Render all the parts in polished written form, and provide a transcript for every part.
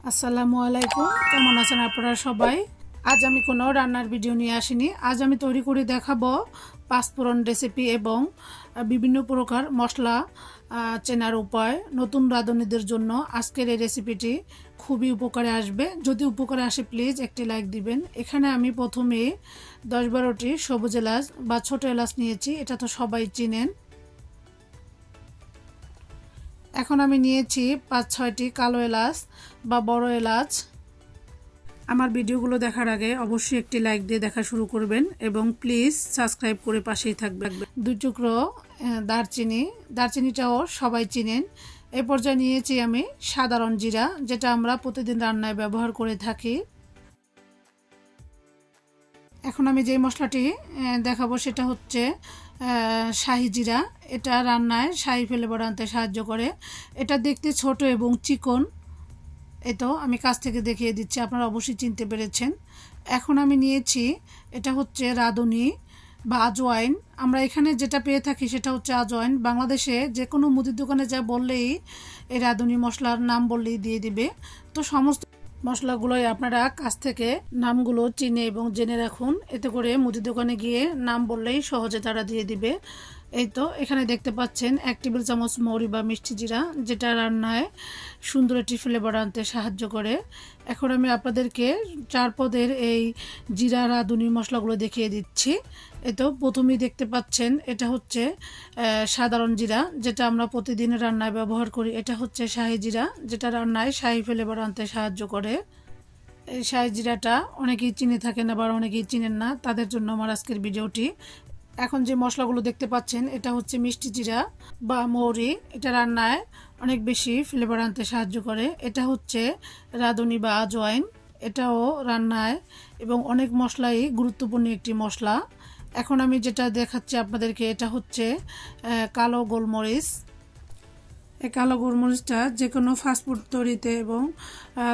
আসসালামু আলাইকুম, কেমন আছেন আপনারা সবাই? আজ আমি কোনো রান্নার ভিডিও নিয়ে আসিনি। আজ আমি তৈরি করে দেখাবো পাঁচফোড়ন রেসিপি এবং বিভিন্ন প্রকার মশলা চেনার উপায়। নতুন রাঁধুনিদের জন্য আজকের এই রেসিপিটি খুবই উপকারে আসবে। যদি উপকারে আসে প্লিজ একটি লাইক দিবেন। এখানে আমি প্রথমে 10-12টি সবুজ এলাচ বা ছোট এলাচ নিয়েছি, এটা তো সবাই চিনেন। এখন আমি নিয়েছি 5-6টি কালো এলাচ বা বড় এলাচ। আমার ভিডিওগুলো দেখার আগে অবশ্যই একটি লাইক দিয়ে দেখা শুরু করবেন এবং প্লিজ সাবস্ক্রাইব করে পাশেই থাকবেন। 2 টুকরো দারচিনি, দারচিনিটাও সবাই চিনেন। এই পর্যায়ে নিয়েছি আমি সাধারণ জিরা, যেটা আমরা প্রতিদিন রান্নায় ব্যবহার করে থাকি। এখন আমি যে মশলাটি দেখাবো সেটা হচ্ছে শাহি জিরা। এটা রান্নায় শাহি ফ্লেভার আনতে সাহায্য করে। এটা দেখতে ছোট এবং চিকন। এই তো আমি কাছ থেকে দেখিয়ে দিচ্ছি, আপনারা অবশ্যই চিনতে পেরেছেন। এখন আমি নিয়েছি, এটা হচ্ছে রাঁধুনি বা আজওয়াইন। আমরা এখানে যেটা পেয়ে থাকি সেটা হচ্ছে আজওয়াইন। বাংলাদেশে যে কোনো মুদির দোকানে যা বললেই এই রাঁধুনি মশলার নাম বললেই দিয়ে দিবে। তো সমস্ত মশলাগুলোই আপনারা কাছ থেকে নামগুলো চিনে এবং জেনে রাখুন, এতে করে মুদির দোকানে গিয়ে নাম বললেই সহজে তারা দিয়ে দিবে। এই তো এখানে দেখতে পাচ্ছেন 1 টেবিল চামচ মৌরি বা মিষ্টি জিরা, যেটা রান্নায় সুন্দর একটি ফ্লেভার আনতে সাহায্য করে। এখন আমি আপনাদেরকে 4 পদের এই জিরা রাঁধুনি মশলাগুলো দেখিয়ে দিচ্ছি। এই তো প্রথমেই দেখতে পাচ্ছেন এটা হচ্ছে সাধারণ জিরা, যেটা আমরা প্রতিদিন রান্নায় ব্যবহার করি। এটা হচ্ছে শাহি জিরা, যেটা রান্নায় শাহি ফ্লেভার আনতে সাহায্য করে। এই শাহি জিরাটা অনেকেই চিনে থাকেন, আবার অনেকেই চিনেন না, তাদের জন্য আমার আজকের ভিডিওটি। এখন যে মশলাগুলো দেখতে পাচ্ছেন এটা হচ্ছে মিষ্টি জিরা বা মৌরি। এটা রান্নায় অনেক বেশি ফ্লেভার আনতে সাহায্য করে। এটা হচ্ছে রাঁধুনি বা আজওয়াইন, এটাও রান্নায় এবং অনেক মশলাই গুরুত্বপূর্ণ একটি মশলা। এখন আমি যেটা দেখাচ্ছি আপনাদেরকে, এটা হচ্ছে কালো গোলমরিচ। এই কালো গোলমরিচটা যে কোনো ফাস্টফুড তৈরিতে এবং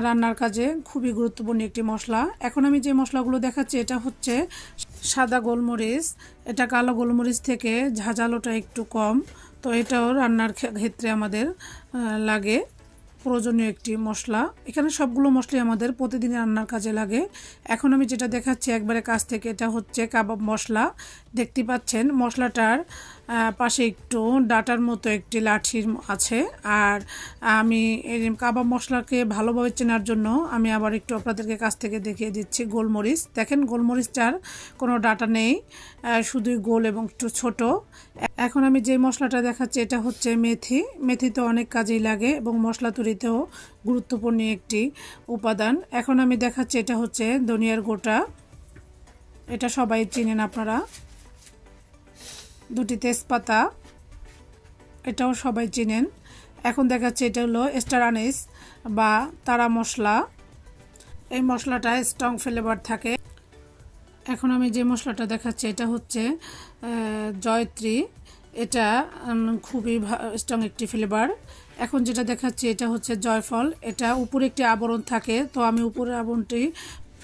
রান্নার কাজে খুবই গুরুত্বপূর্ণ একটি মশলা। এখন আমি যে মশলাগুলো দেখাচ্ছি এটা হচ্ছে সাদা গোলমরিচ। এটা কালো গোলমরিচ থেকে ঝাঁঝালোটা একটু কম, তো এটাও রান্নার ক্ষেত্রে আমাদের লাগে প্রয়োজনীয় একটি মশলা। এখানে সবগুলো মশলাই আমাদের প্রতিদিন রান্নার কাজে লাগে। এখন আমি যেটা দেখাচ্ছি একবারে কাছ থেকে, এটা হচ্ছে কাবাব মশলা। দেখতে পাচ্ছেন মশলাটার পাশে একটু ডাটার মতো একটি লাঠি আছে। আর আমি এই কাবাব মশলাকে ভালোভাবে চেনার জন্য আমি আবার একটু আপনাদেরকে কাছ থেকে দেখিয়ে দিচ্ছি গোলমরিচ। দেখেন গোলমরিচটার কোনো ডাটা নেই, শুধুই গোল এবং একটু ছোট। এখন আমি যে মশলাটা দেখাচ্ছি এটা হচ্ছে মেথি। মেথি তো অনেক কাজেই লাগে এবং মশলা তৈরিতেও গুরুত্বপূর্ণ একটি উপাদান। এখন আমি দেখাচ্ছি এটা হচ্ছে ধনিয়ার গোটা। এটা সবাই চিনেন আপনারা। 2টি তেজপাতা, এটাও সবাই চিনেন। এখন দেখাচ্ছি এটা হলো স্টার আনিস বা তারা মশলা। এই মশলাটা স্ট্রং ফ্লেভার থাকে। এখন আমি যে মশলাটা দেখাচ্ছি এটা হচ্ছে জয়ত্রী। এটা খুবই স্ট্রং একটি ফ্লেভার। এখন যেটা দেখাচ্ছি এটা হচ্ছে জয়ফল। এটা উপরে একটি আবরণ থাকে, তো আমি উপরের আবরণটি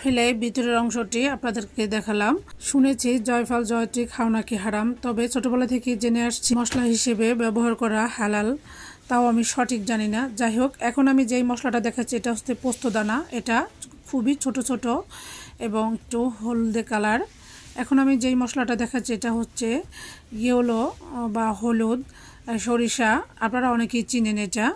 ফেলে ভিতরের অংশটি আপনাদেরকে দেখালাম। শুনেছি জয়ফল জয়ত্রী খাও নাকি হারাম, তবে ছোটবেলা থেকে জেনে আসছি মশলা হিসেবে ব্যবহার করা হালাল, তাও আমি সঠিক জানি না। যাই হোক, এখন আমি যেই মশলাটা দেখাচ্ছি এটা হচ্ছে পোস্তদানা। এটা খুবই ছোট ছোট এবং একটু হলদে কালার। এখন আমি যেই মশলাটা দেখাচ্ছি এটা হচ্ছে ইয়েলো বা হলুদ সরিষা, আপনারা অনেকেই চিনেন এটা।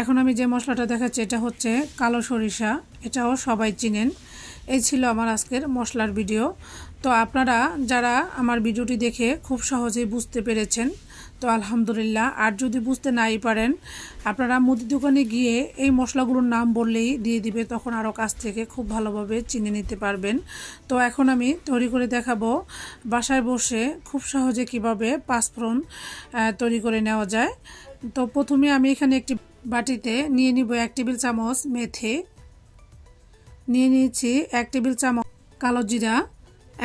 এখন আমি যে মশলাটা দেখাচ্ছি এটা হচ্ছে কালো সরিষা, এটাও সবাই চিনেন। এই ছিল আমার আজকের মশলার ভিডিও। তো আপনারা যারা আমার ভিডিওটি দেখে খুব সহজেই বুঝতে পেরেছেন, তো আলহামদুলিল্লাহ। আর যদি বুঝতে নাই পারেন, আপনারা মুদি দোকানে গিয়ে এই মশলাগুলোর নাম বললেই দিয়ে দিবে, তখন আরও কাছ থেকে খুব ভালোভাবে চিনে নিতে পারবেন। তো এখন আমি তৈরি করে দেখাবো বাসায় বসে খুব সহজে কিভাবে পাঁচফোড়ন তৈরি করে নেওয়া যায়। তো প্রথমে আমি এখানে একটি বাটিতে নিয়ে নিব 1 টেবিল চামচ মেথি, নিয়ে নিয়েছি 1 টেবিল চামচ কালো জিরা।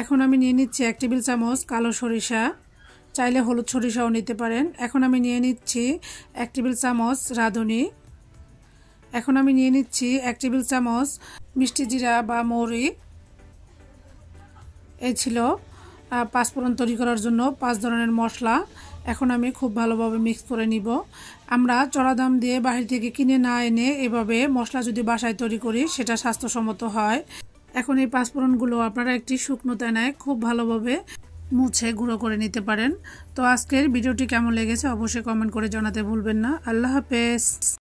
এখন আমি নিয়ে নিচ্ছি 1 টেবিল চামচ কালো সরিষা, চাইলে হলুদ সরিষাও নিতে পারেন। এখন আমি নিয়ে নিচ্ছি 1 টেবিল চামচ রাঁধুনি। এখন আমি নিয়ে নিচ্ছি 1 টেবিল চামচ মিষ্টি জিরা বা মৌরি। এই ছিল পাঁচফোড়ন তৈরি করার জন্য 5 ধরনের মশলা। এখন আমি খুব ভালোভাবে মিক্স করে নিব। আমরা চড়া দাম দিয়ে বাহির থেকে কিনে না এনে এভাবে মশলা যদি বাসায় তৈরি করি সেটা স্বাস্থ্যসম্মত হয়। এখন এই পাঁচফোড়নগুলো আপনারা একটি শুকনো তেনায় খুব ভালোভাবে মুছে গুঁড়ো করে নিতে পারেন। তো আজকের ভিডিওটি কেমন লেগেছে অবশ্যই কমেন্ট করে জানাতে ভুলবেন না। আল্লাহ হাফেজ।